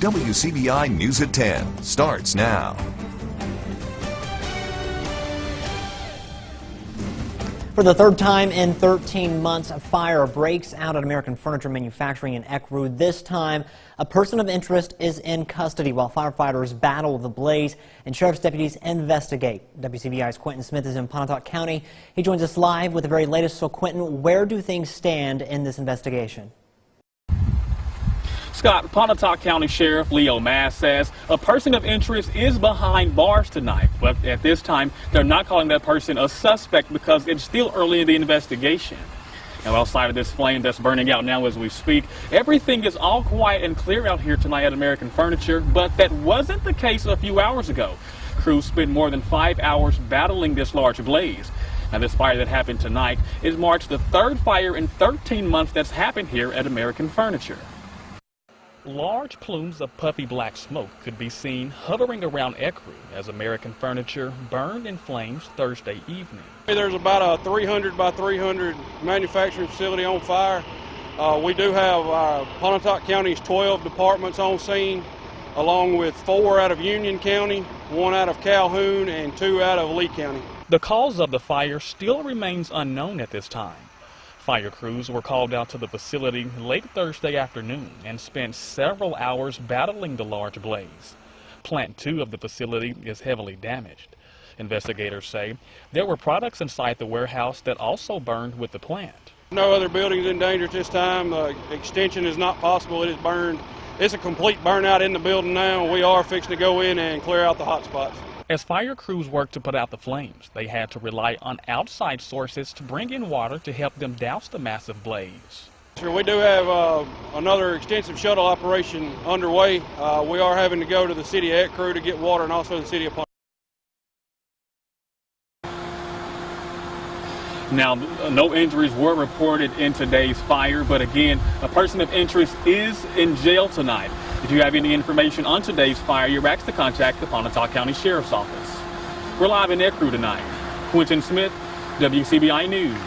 WCBI News at 10 starts now. For the third time in 13 months, a fire breaks out at American Furniture Manufacturing in Ecru. This time, a person of interest is in custody while firefighters battle the blaze and sheriff's deputies investigate. WCBI's Quentin Smith is in Pontotoc County. He joins us live with the very latest. So, Quentin, where do things stand in this investigation? Scott, Pontotoc County Sheriff Leo Mass says a person of interest is behind bars tonight, but at this time they're not calling that person a suspect because it's still early in the investigation. Now, outside of this flame that's burning out now as we speak, everything is all quiet and clear out here tonight at American Furniture, but that wasn't the case a few hours ago. Crews spent more than 5 hours battling this large blaze. Now, this fire that happened tonight is marked the third fire in 13 months that's happened here at American Furniture. Large plumes of puffy black smoke could be seen hovering around Ecru as American Furniture burned in flames Thursday evening. There's about a 300 by 300 manufacturing facility on fire. We do have Pontotoc County's 12 departments on scene, along with 4 out of Union County, 1 out of Calhoun, and 2 out of Lee County. The cause of the fire still remains unknown at this time. Fire crews were called out to the facility late Thursday afternoon and spent several hours battling the large blaze. Plant 2 of the facility is heavily damaged. Investigators say there were products inside the warehouse that also burned with the plant. No other buildings in danger at this time. Extension is not possible. It is burned. It's a complete burnout in the building now. We are fixing to go in and clear out the hot spots. As fire crews worked to put out the flames, they had to rely on outside sources to bring in water to help them douse the massive blaze. Sure, we do have another extensive shuttle operation underway. We are having to go to the city of Ecru to get water, and also the city of Pontotoc. Now, no injuries were reported in today's fire, but again, a person of interest is in jail tonight. If you have any information on today's fire, you're asked to contact the Pontotoc County Sheriff's Office. We're live in Ecru tonight. Quentin Smith, WCBI News.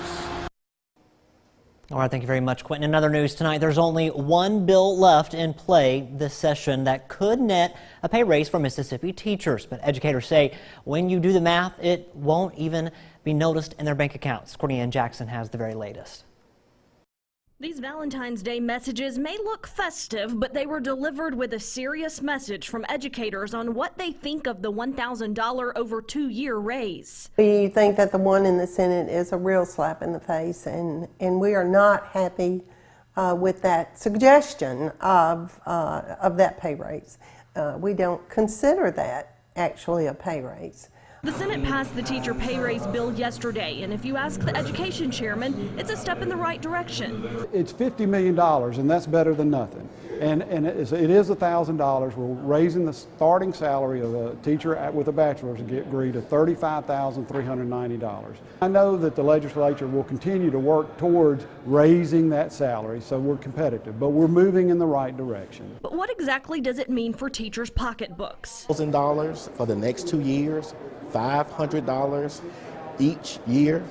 All right, thank you very much, Quentin. In other news tonight, there's only one bill left in play this session that could net a pay raise for Mississippi teachers. But educators say when you do the math, it won't even be noticed in their bank accounts. Courtney Jackson has the very latest. These Valentine's Day messages may look festive, but they were delivered with a serious message from educators on what they think of the $1,000 over 2-year raise. We think that the one in the Senate is a real slap in the face, and we are not happy with that suggestion of that pay raise. We don't consider that actually a pay raise. The Senate passed the teacher pay raise bill yesterday, and if you ask the education chairman, it's a step in the right direction. It's $50 million, and that's better than nothing. And it is $1,000. We're raising the starting salary of a teacher with a bachelor's degree to $35,390. I know that the legislature will continue to work towards raising that salary so we're competitive, but we're moving in the right direction. But what exactly does it mean for teachers' pocketbooks? $1,000 for the next 2 years, $500 each year,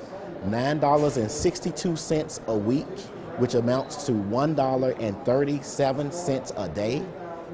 $9.62 a week, which amounts to $1.37 a day.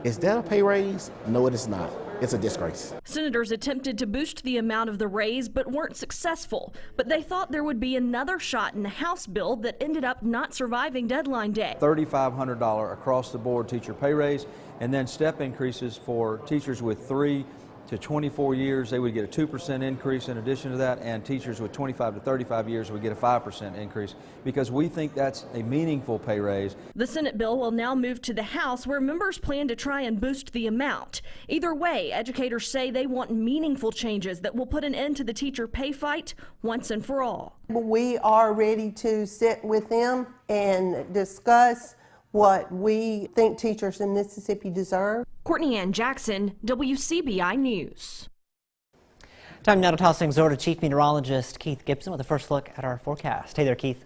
Is that a pay raise? No, it is not. It's a disgrace. Senators attempted to boost the amount of the raise but weren't successful. But they thought there would be another shot in the House bill that ended up not surviving deadline day. $3,500 across the board teacher pay raise, and then step increases for teachers with 3 to 24 years, they would get a 2% increase in addition to that, and teachers with 25 to 35 years would get a 5% increase, because we think that's a meaningful pay raise. The Senate bill will now move to the House, where members plan to try and boost the amount. Either way, educators say they want meaningful changes that will put an end to the teacher pay fight once and for all. We are ready to sit with them and discuss what we think teachers in Mississippi deserve. Courtney Jackson, WCBI News. Time now to toss things over to Chief Meteorologist Keith Gibson with a first look at our forecast. Hey there, Keith.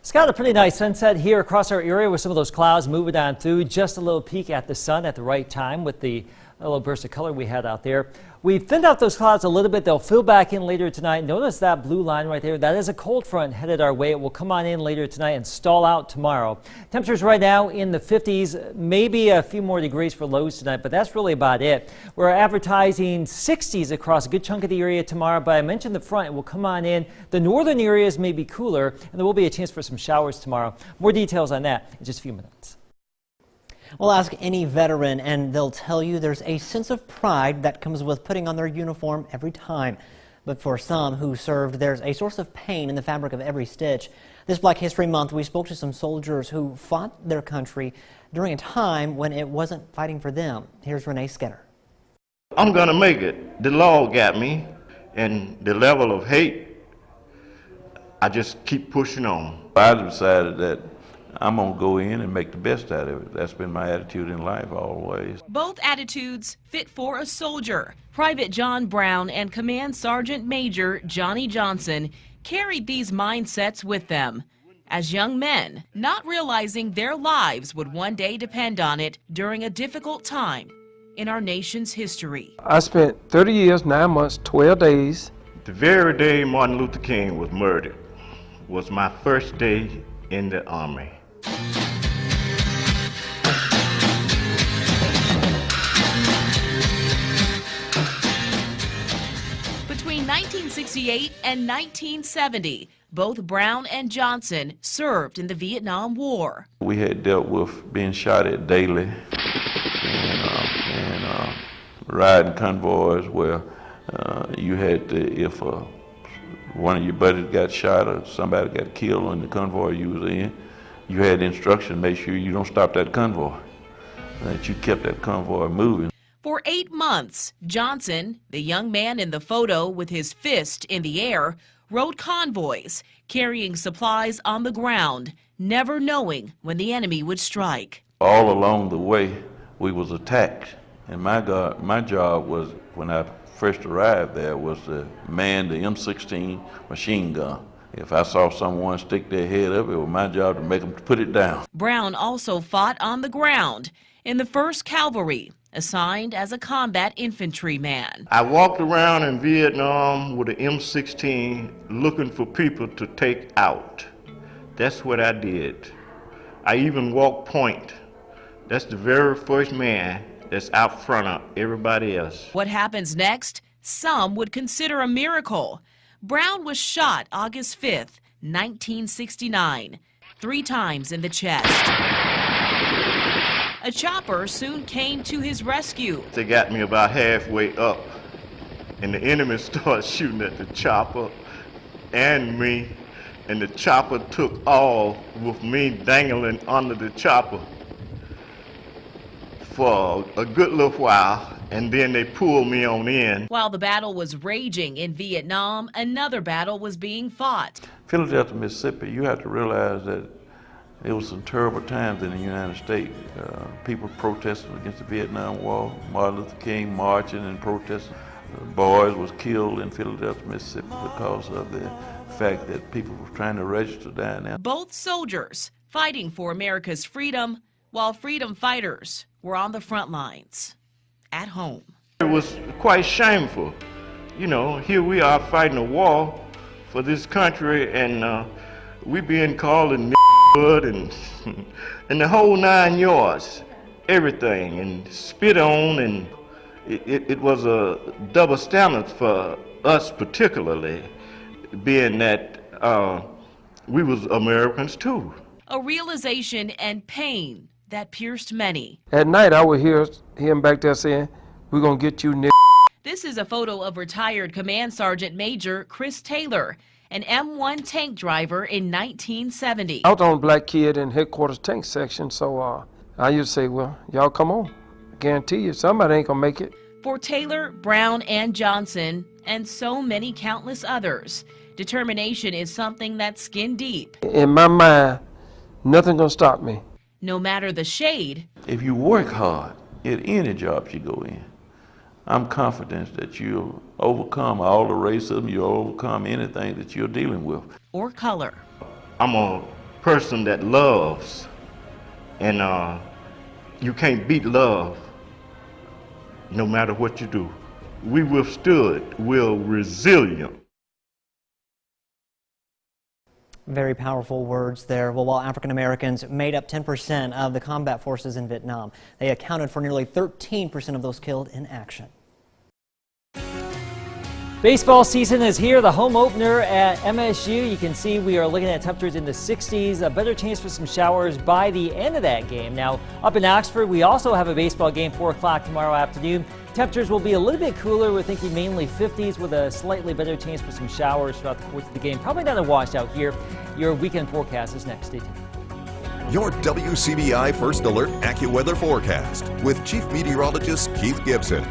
Scott, a pretty nice sunset here across our area with some of those clouds moving on through. Just a little peek at the sun at the right time with the A little burst of color we had out there. We've thinned out those clouds a little bit. They'll fill back in later tonight. Notice that blue line right there. That is a cold front headed our way. It will come on in later tonight and stall out tomorrow. Temperatures right now in the 50s, maybe a few more degrees for lows tonight, but that's really about it. We're advertising 60s across a good chunk of the area tomorrow, but I mentioned the front. It will come on in. The northern areas may be cooler, and there will be a chance for some showers tomorrow. More details on that in just a few minutes. We'll ask any veteran and they'll tell you there's a sense of pride that comes with putting on their uniform every time. But for some who served, there's a source of pain in the fabric of every stitch. This Black History Month, we spoke to some soldiers who fought their country during a time when it wasn't fighting for them. Here's Renee Skinner. I'm gonna make it. The law got me, and the level of hate, I just keep pushing on. I decided that I'm going to go in and make the best out of it. That's been my attitude in life always. Both attitudes fit for a soldier. Private John Brown and Command Sergeant Major Johnny Johnson carried these mindsets with them as young men, not realizing their lives would one day depend on it during a difficult time in our nation's history. I spent 30 years, 9 months, 12 days. The very day Martin Luther King was murdered was my first day in the Army. Between 1968 and 1970, both Brown and Johnson served in the Vietnam War. We had dealt with being shot at daily and riding convoys where you had to, if one of your buddies got shot or somebody got killed in the convoy you was in, you had instruction to make sure you don't stop that convoy, that you kept that convoy moving. For 8 months, Johnson, the young man in the photo with his fist in the air, rode convoys, carrying supplies on the ground, never knowing when the enemy would strike. All along the way, we was attacked, and my job was, when I first arrived there, was to man the M16 machine gun. If I saw someone stick their head up, it was my job to make them put it down. Brown also fought on the ground in the 1st Cavalry, assigned as a combat infantryman. I walked around in Vietnam with an M16 looking for people to take out. That's what I did. I even walked point. That's the very first man that's out front of everybody else. What happens next? Some would consider a miracle. Brown was shot August 5th, 1969, 3 times in the chest. A chopper soon came to his rescue. They got me about halfway up, and the enemy started shooting at the chopper and me, and the chopper took off with me dangling under the chopper for a good little while, and then they pulled me on in. While the battle was raging in Vietnam, another battle was being fought. Philadelphia, Mississippi, you have to realize that it was some terrible times in the United States. People protesting against the Vietnam War, Martin Luther King marching and protesting. Boys was killed in Philadelphia, Mississippi because of the fact that people were trying to register down there. Both soldiers fighting for America's freedom, while freedom fighters were on the front lines, at home. It was quite shameful. You know, here we are fighting a war for this country, and we being called a and and the whole 9 yards, everything, and spit on, and it was a double standard for us, particularly, being that we was Americans too. A realization and pain that pierced many. At night, I would hear him back there saying, "We're gonna get you, nigga." This is a photo of retired Command Sergeant Major Chris Taylor, an M1 tank driver in 1970. I was on Black Kid in headquarters tank section, so I used to say, well, y'all come on. I guarantee you, somebody ain't gonna make it. For Taylor, Brown, and Johnson, and so many countless others, determination is something that's skin deep. In my mind, nothing gonna stop me. No matter the shade. If you work hard at any job you go in, I'm confident that you'll overcome all the racism, you'll overcome anything that you're dealing with. Or color. I'm a person that loves, and you can't beat love. no matter what you do. We withstood, we're resilient. Very powerful words there. Well, while African Americans made up 10% of the combat forces in Vietnam, they accounted for nearly 13% of those killed in action. Baseball season is here, the home opener at MSU. You can see we are looking at temperatures in the 60s, a better chance for some showers by the end of that game. Now, up in Oxford, we also have a baseball game, 4 o'clock tomorrow afternoon. Temperatures will be a little bit cooler. We're thinking mainly 50s with a slightly better chance for some showers throughout the course of the game. Probably not a washout here. Your weekend forecast is next. Stay tuned. Your WCBI First Alert AccuWeather forecast with Chief Meteorologist Keith Gibson.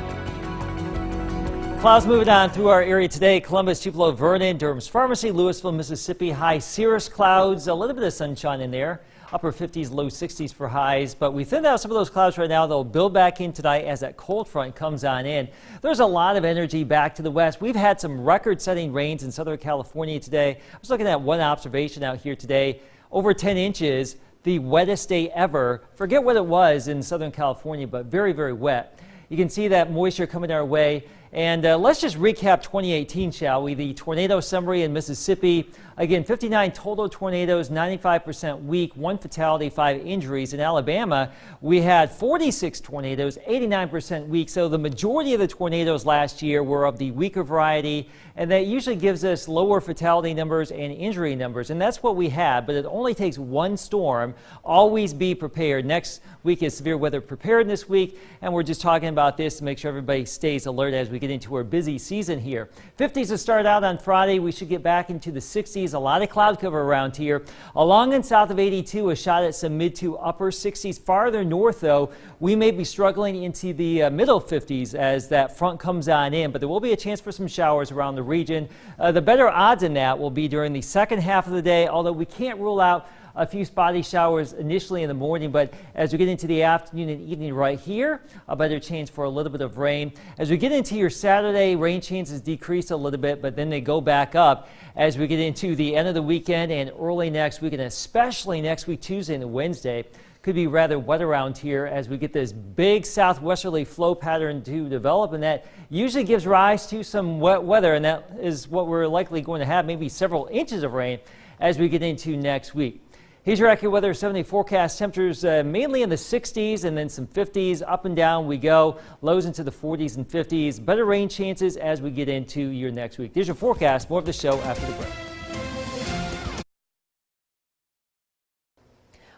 Clouds moving on through our area today. Columbus, Tupelo, Vernon, Durham's Pharmacy, Louisville, Mississippi. High cirrus clouds, a little bit of sunshine in there. Upper 50s, low 60s for highs. But we thinned out some of those clouds right now. They'll build back in tonight as that cold front comes on in. There's a lot of energy back to the west. We've had some record-setting rains in Southern California today. I was looking at one observation out here today. Over 10 inches, the wettest day ever. Forget what it was in Southern California, but very, very wet. You can see that moisture coming our way. And let's just recap 2018, shall we? The tornado summary in Mississippi. Again, 59 total tornadoes, 95% weak, 1 fatality, 5 injuries. In Alabama, we had 46 tornadoes, 89% weak. So the majority of the tornadoes last year were of the weaker variety, and that usually gives us lower fatality numbers and injury numbers. And that's what we had, but it only takes one storm. Always be prepared. Next week is severe weather preparedness week, and we're just talking about this to make sure everybody stays alert as we get into our busy season here. 50s to start out on Friday. We should get back into the 60s. A lot of cloud cover around here. Along and south of 82, a shot at some mid to upper 60s. Farther north, though, we may be struggling into the middle 50s as that front comes on in, but there will be a chance for some showers around the region. The better odds in that will be during the second half of the day, although we can't rule out a few spotty showers initially in the morning, but as we get into the afternoon and evening right here, a better chance for a little bit of rain. As we get into your Saturday, rain chances decrease a little bit, but then they go back up as we get into the end of the weekend and early next week, and especially next week, Tuesday and Wednesday. Could be rather wet around here as we get this big southwesterly flow pattern to develop, and that usually gives rise to some wet weather, and that is what we're likely going to have, maybe several inches of rain as we get into next week. Here's your AccuWeather 7-day forecast. Temperatures mainly in the 60s and then some 50s. Up and down we go. Lows into the 40s and 50s. Better rain chances as we get into your next week. There's your forecast. More of the show after the break.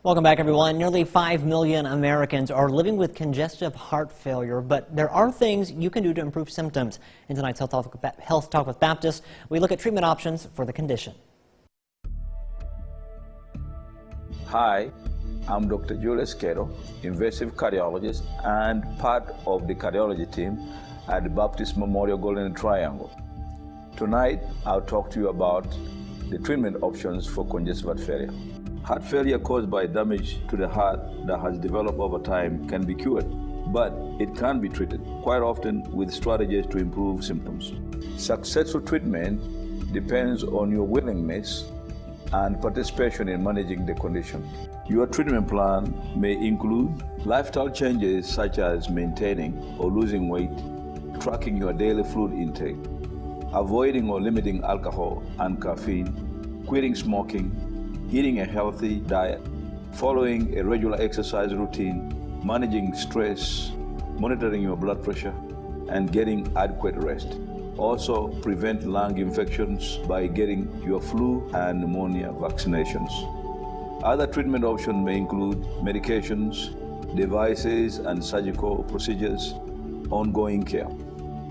Welcome back, everyone. Nearly 5 million Americans are living with congestive heart failure, but there are things you can do to improve symptoms. In tonight's Health Talk with Baptist, we look at treatment options for the condition. Hi, I'm Dr. Julius Cato, invasive cardiologist and part of the cardiology team at the Baptist Memorial Golden Triangle. Tonight, I'll talk to you about the treatment options for congestive heart failure. Heart failure caused by damage to the heart that has developed over time can be cured, but it can be treated, quite often with strategies to improve symptoms. Successful treatment depends on your willingness and participation in managing the condition. Your treatment plan may include lifestyle changes such as maintaining or losing weight, tracking your daily fluid intake, avoiding or limiting alcohol and caffeine, quitting smoking, eating a healthy diet, following a regular exercise routine, managing stress, monitoring your blood pressure, and getting adequate rest. Also, prevent lung infections by getting your flu and pneumonia vaccinations. Other treatment options may include medications, devices and surgical procedures, ongoing care.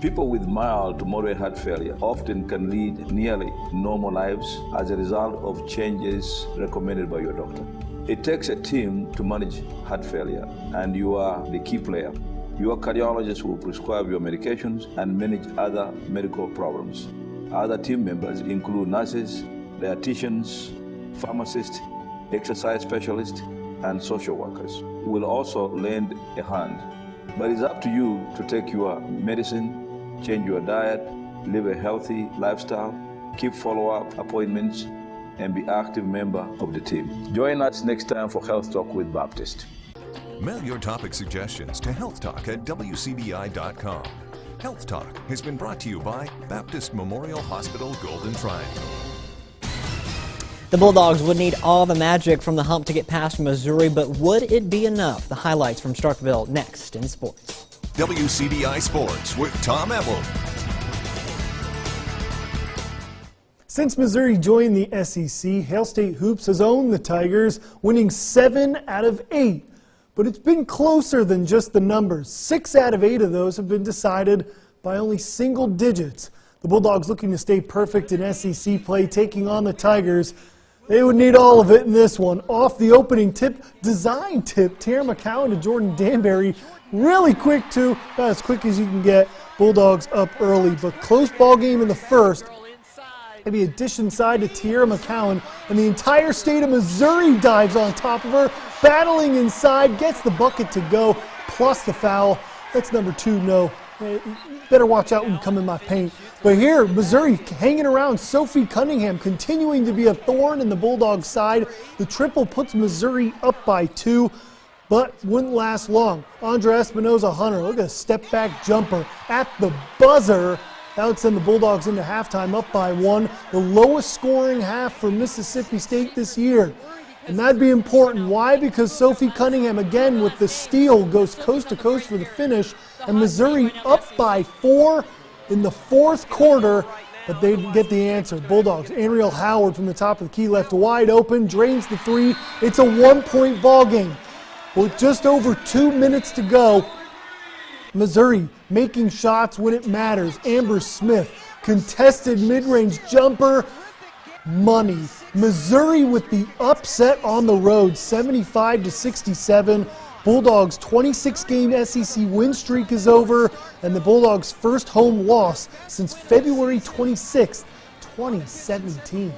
People with mild to moderate heart failure often can lead nearly normal lives as a result of changes recommended by your doctor. It takes a team to manage heart failure, and you are the key player. Your cardiologist will prescribe your medications and manage other medical problems. Other team members include nurses, dietitians, pharmacists, exercise specialists, and social workers who will also lend a hand. But it's up to you to take your medicine, change your diet, live a healthy lifestyle, keep follow-up appointments, and be an active member of the team. Join us next time for Health Talk with Baptist. Mail your topic suggestions to healthtalk@wcbi.com. Health Talk has been brought to you by Baptist Memorial Hospital Golden Triangle. The Bulldogs would need all the magic from the hump to get past Missouri, but would it be enough? The highlights from Starkville next in sports. WCBI Sports with Tom Ebel. Since Missouri joined the SEC, Hail State Hoops has owned the Tigers, winning 7 out of 8. But it's been closer than just the numbers. 6 out of 8 of those have been decided by only single digits. The Bulldogs looking to stay perfect in SEC play, taking on the Tigers. They would need all of it in this one. Off the opening tip, design tip, Tara McCowan to Jordan Danbury. Really quick too, about as quick as you can get. Bulldogs up early, but close ball game in the first. Maybe a dish inside to Tara McCowan, and the entire state of Missouri dives on top of her, battling inside, gets the bucket to go, plus the foul. That's number 2, no. Better watch out when you come in my paint. But here, Missouri hanging around. Sophie Cunningham continuing to be a thorn in the Bulldogs' side. The triple puts Missouri up by 2, but wouldn't last long. Andra Espinoza-Hunter, look at a step-back jumper at the buzzer. That would send the Bulldogs into halftime up by 1, the lowest scoring half for Mississippi State this year. And that'd be important. Why? Because Sophie Cunningham, again with the steal, goes coast to coast for the finish, and Missouri up by 4 in the fourth quarter, but they didn't get the answer. Bulldogs, Ariel Howard from the top of the key left wide open, drains the 3. It's a 1-point ball game. With just over 2 minutes to go, Missouri making shots when it matters. Amber Smith, contested mid-range jumper, money. Missouri with the upset on the road, 75-67. Bulldogs' 26-game SEC win streak is over, and the Bulldogs' first home loss since February 26, 2017.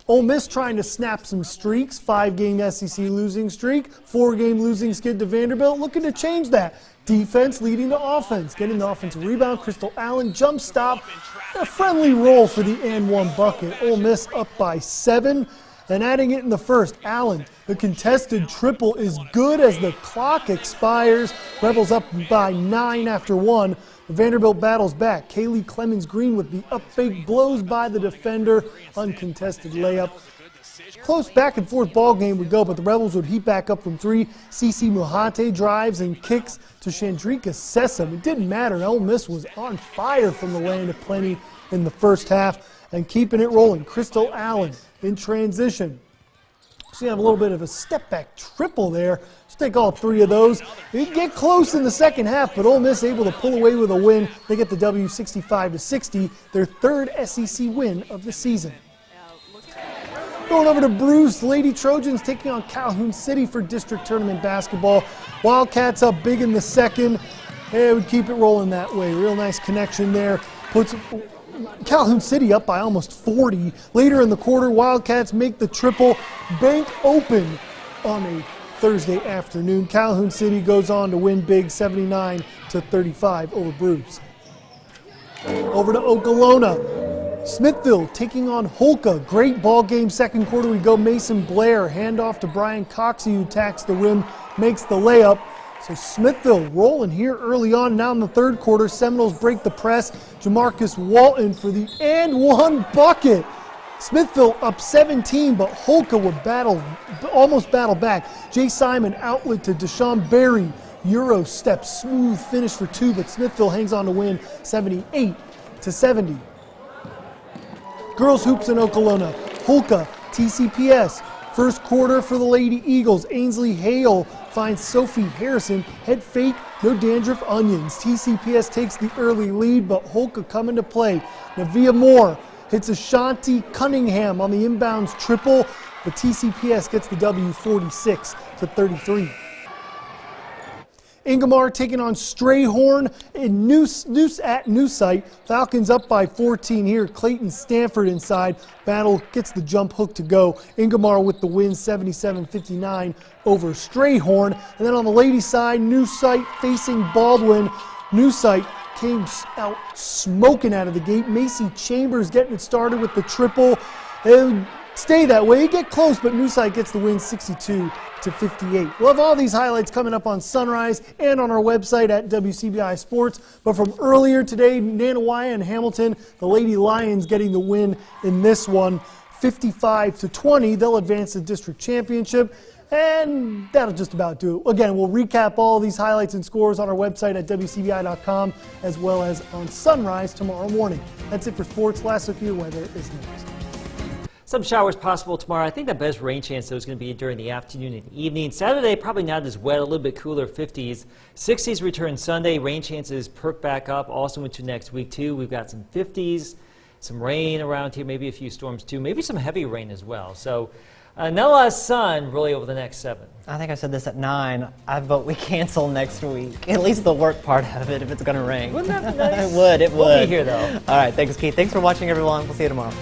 Ole Miss trying to snap some streaks, 5-game SEC losing streak, 4-game losing skid to Vanderbilt, looking to change that. Defense leading to offense, getting the offensive rebound. Crystal Allen jump stop, a friendly roll for the and-1 bucket. Ole Miss up by 7. And adding it in the first, Allen, the contested triple is good as the clock expires. Rebels up by 9 after 1. Vanderbilt battles back. Kaylee Clemens-Green with the up fake, blows by the defender. Uncontested layup. Close back and forth ball game would go, but the Rebels would heat back up from 3. Cece Muhate drives and kicks to Chandrika Sessom. It didn't matter. Ole Miss was on fire from the land of plenty in the first half and keeping it rolling. Crystal Allen in transition. So you have a little bit of a step-back triple there. Let's take all 3 of those. They get close in the second half, but Ole Miss able to pull away with a win. They get the W 65-60, their 3rd SEC win of the season. Going over to Bruce, Lady Trojans taking on Calhoun City for district tournament basketball. Wildcats up big in the second. They would keep it rolling that way. Real nice connection there. Puts Calhoun City up by almost 40. Later in the quarter, Wildcats make the triple, bank open on a Thursday afternoon. Calhoun City goes on to win big, 79-35 over Bruce. Over to Okolona. Smithville taking on Holka. Great ball game. Second quarter we go. Mason Blair, handoff to Brian Coxey, who attacks the rim, makes the layup. So Smithville rolling here early on. Now in the third quarter, Seminoles break the press. Jamarcus Walton for the and-1 bucket. Smithville up 17, but Holka would almost battle back. Jay Simon outlet to Deshaun Berry. Euro step, smooth finish for 2, but Smithville hangs on to win 78-70. Girls hoops in Okolona. Holka, TCPS. First quarter for the Lady Eagles. Ainsley Hale finds Sophie Harrison. Head fake, no dandruff onions. TCPS takes the early lead, but Holka coming to play. Navia Moore hits Ashanti Cunningham on the inbounds triple, but TCPS gets the W 46-33. Ingomar taking on Strayhorn in Noose at Newsite. Falcons up by 14 here. Clayton Stanford inside. Battle gets the jump hook to go. Ingomar with the win, 77-59 over Strayhorn. And then on the ladies' side, Newsite facing Baldwin. Newsite came out smoking out of the gate. Macy Chambers getting it started with the triple. And stay that way. Get close, but Newside gets the win 62-58. We'll have all these highlights coming up on Sunrise and on our website at WCBI Sports. But from earlier today, Nanawaya and Hamilton, the Lady Lions getting the win in this one, 55-20. They'll advance the district championship. And that'll just about do it. Again, we'll recap all these highlights and scores on our website at WCBI.com as well as on Sunrise tomorrow morning. That's it for sports. Last look at your weather is next. Some showers possible tomorrow. I think the best rain chance though is going to be during the afternoon and evening. Saturday, probably not as wet, a little bit cooler, 50s. 60s return Sunday. Rain chances perk back up also into next week too. We've got some 50s, some rain around here, maybe a few storms too, maybe some heavy rain as well. So not a lot of sun really over the next 7. I think I said this at 9. I vote we cancel next week. At least the work part of it if it's going to rain. Wouldn't that be nice? It would. We'll be here though. All right. Thanks, Keith. Thanks for watching, everyone. We'll see you tomorrow.